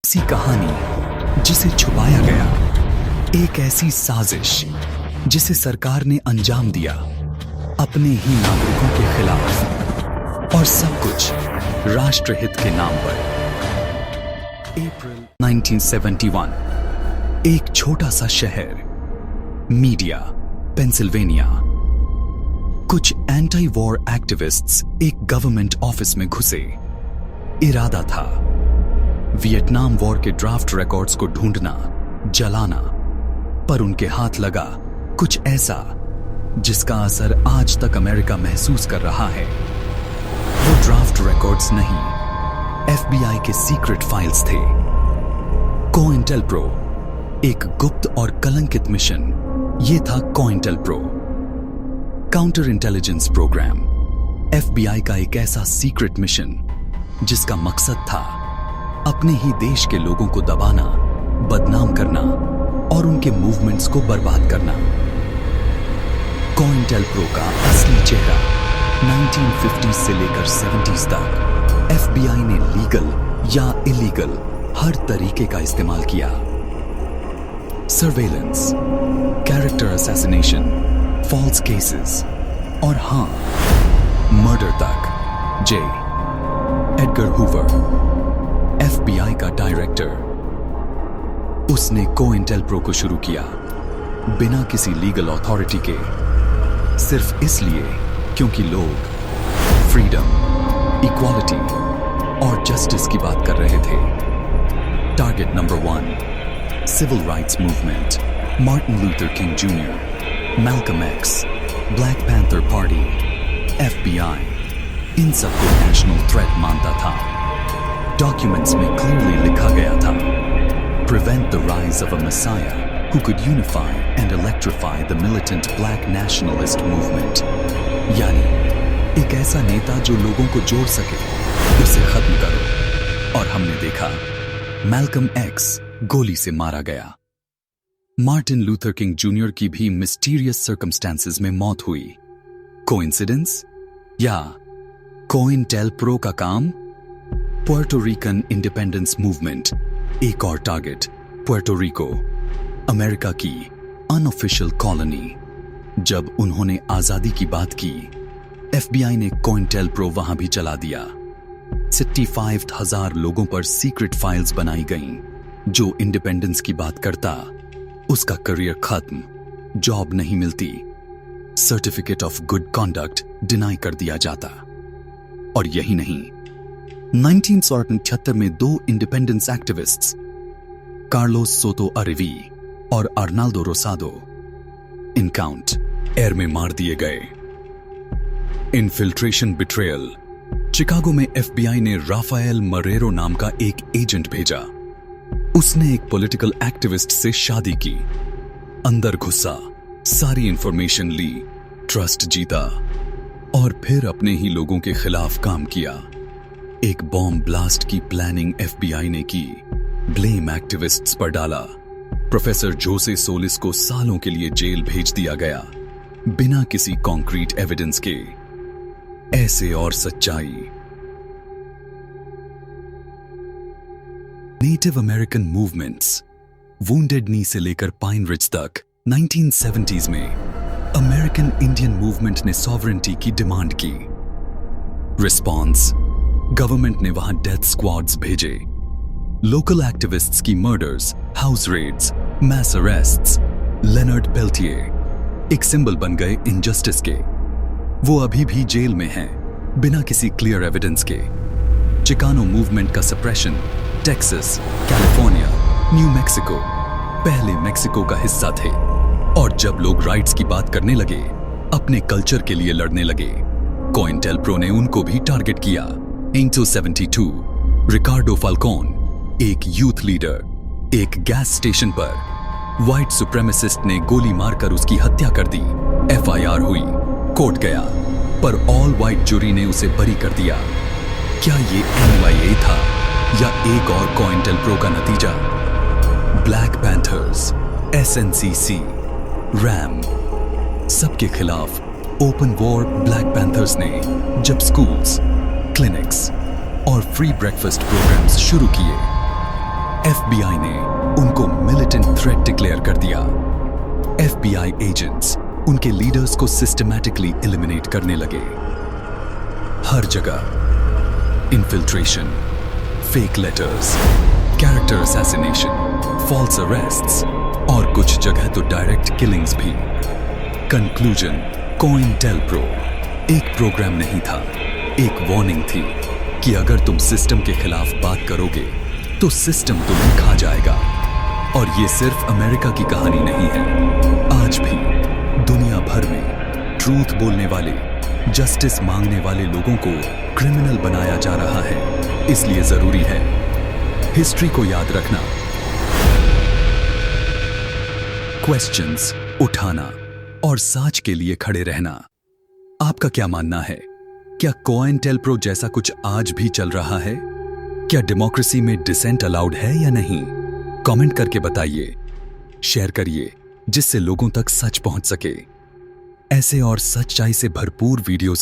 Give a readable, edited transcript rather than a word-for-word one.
ऐसी कहानी जिसे छुपाया गया, एक ऐसी साजिश जिसे सरकार ने अंजाम दिया अपने ही नागरिकों के खिलाफ, और सब कुछ राष्ट्रहित के नाम पर। अप्रैल 1971, एक छोटा सा शहर मीडिया, पेंसिल्वेनिया। कुछ एंटी वॉर एक्टिविस्ट्स एक गवर्नमेंट ऑफिस में घुसे। इरादा था वियतनाम वॉर के ड्राफ्ट रिकॉर्ड्स को ढूंढना, जलाना, पर उनके हाथ लगा कुछ ऐसा जिसका असर आज तक अमेरिका महसूस कर रहा है। वो ड्राफ्ट रिकॉर्ड्स नहीं, एफबीआई के सीक्रेट फाइल्स थे। COINTELPRO, एक गुप्त और कलंकित मिशन। ये था COINTELPRO, counter intelligence programme. FBI का एक ऐसा सीक्रेट मिशन जिसका मकसद था अपने ही देश के लोगों को दबाना, बदनाम करना और उनके मूवमेंट्स को बर्बाद करना। COINTELPRO का असली चेहरा 1950 से लेकर 70s तक एफबीआई ने लीगल या इलीगल हर तरीके का इस्तेमाल किया। Surveillance, character assassination, false cases और हाँ, मर्डर तक। जे एडगर हूवर, एफबीआई का डायरेक्टर, उसने COINTELPRO को शुरू किया बिना किसी लीगल अथॉरिटी के, सिर्फ इसलिए क्योंकि लोग फ्रीडम, इक्वालिटी और जस्टिस की बात कर रहे थे। Target number 1, civil rights movement, Martin Luther King Junior, Malcolm X, Black Panther Party. FBI इन सबको नेशनल थ्रेट मानता था। डॉक्यूमेंट्स में क्लियरली लिखा गया था, prevent the rise of a messiah who could unify and electrify the militant black nationalist movement। यानी एक ऐसा नेता जो लोगों को जोड़ सके, उसे खत्म करो। और हमने देखा मैल्कम एक्स गोली से मारा गया। मार्टिन लूथर किंग जूनियर की भी मिस्टीरियस सर्कमस्टेंसेस में मौत हुई। कोइंसिडेंस या COINTELPRO का काम? पुर्टो रिकन इंडिपेंडेंस मूवमेंट, एक और टारगेट पुर्टो रिको, अमेरिका की अनऑफिशियल कॉलोनी। जब उन्होंने आजादी की बात की, एफबीआई ने COINTELPRO वहां भी चला दिया। 65,000 लोगों पर सीक्रेट फाइल्स बनाई गईं। जो इंडिपेंडेंस की बात करता, उसका करियर खत्म, जॉब नहीं मिलती, certificate of good conduct deny कर दिया जाता। और यही नहीं, 1976 में 2 इंडिपेंडेंस एक्टिविस्ट्स, कार्लोस सोतो अरेवी और अर्नाल्डो रोसाडो, इनकाउंट एयर में मार दिए गए। इन्फिल्ट्रेशन बिट्रेयल, चिकागो में एफबीआई ने राफाएल मरेरो नाम का एक एजेंट भेजा। उसने एक पॉलिटिकल एक्टिविस्ट से शादी की, अंदर घुसा, सारी इंफॉर्मेशन ली, ट्रस्ट जीता और फिर अपने ही लोगों के खिलाफ काम किया। एक बॉम्ब ब्लास्ट की प्लानिंग एफबीआई ने की, ब्लेम एक्टिविस्ट्स पर डाला। प्रोफेसर जोसे सोलिस को सालों के लिए जेल भेज दिया गया, बिना किसी कॉन्क्रीट एविडेंस के। ऐसे और सच्चाई। Native American movements, wounded knee से लेकर पाइन रिज तक 1970s में अमेरिकन इंडियन मूवमेंट ने सॉवरेंटी की डिमांड की। रिस्पॉन्स, गवर्नमेंट ने वहां डेथ स्क्वाड्स भेजे। लोकल एक्टिविस्ट्स की murders, house raids, mass arrests. Leonard Peltier एक सिंबल बन गए इनजस्टिस के। वो अभी भी जेल में हैं, बिना किसी क्लियर एविडेंस के। चिकानो मूवमेंट का suppression, Texas, California, new Mexico पहले मेक्सिको का हिस्सा थे। और जब लोग राइट्स की बात करने लगे, अपने कल्चर के लिए लड़ने लगे, COINTELPRO ने उनको भी टारगेट किया। 1972, रिकार्डो फाल्कोन, एक यूथ लीडर, एक गैस स्टेशन पर व्हाइट सुप्रेमेसिस्ट ने गोली मारकर उसकी हत्या कर दी। एफआईआर हुई, कोर्ट गया, पर ऑल व्हाइट जूरी ने उसे बरी कर दिया। क्या ये NYA था या एक और COINTELPRO का नतीजा? ब्लैक पैंथर्स, SNCC, RAM, सबके खिलाफ ओपन वॉर ब्लैक पैंथर्स ने जब स्कूल्स, क्लिनिक्स और फ्री ब्रेकफास्ट प्रोग्राम्स शुरू किए, FBI ने उनको मिलिटेंट थ्रेट डिक्लेयर कर दिया। FBI एजेंट्स उनके लीडर्स को सिस्टमैटिकली एलिमिनेट करने लगे। हर जगह infiltration, fake letters, character assassination, false arrests और कुछ जगह तो डायरेक्ट किलिंग्स भी। कंक्लूजन, COINTELPRO एक प्रोग्राम नहीं था, एक वार्निंग थी कि अगर तुम सिस्टम के खिलाफ बात करोगे तो सिस्टम तुम्हें खा जाएगा। और ये सिर्फ अमेरिका की कहानी नहीं है। आज भी दुनिया भर में ट्रूथ बोलने वाले, जस्टिस मांगने वाले लोगों को क्रिमिनल बनाया जा रहा है। इसलिए जरूरी है हिस्ट्री को याद रखना, क्वेश्चंस उठाना और सच के लिए खड़े रहना। आपका क्या मानना है? क्या COINTELPRO जैसा कुछ आज भी चल रहा है? क्या डेमोक्रेसी में डिसेंट अलाउड है या नहीं? कमेंट करके बताइए, शेयर करिए जिससे लोगों तक सच पहुंच सके। ऐसे और सच्चाई से भरपूर वीडियोस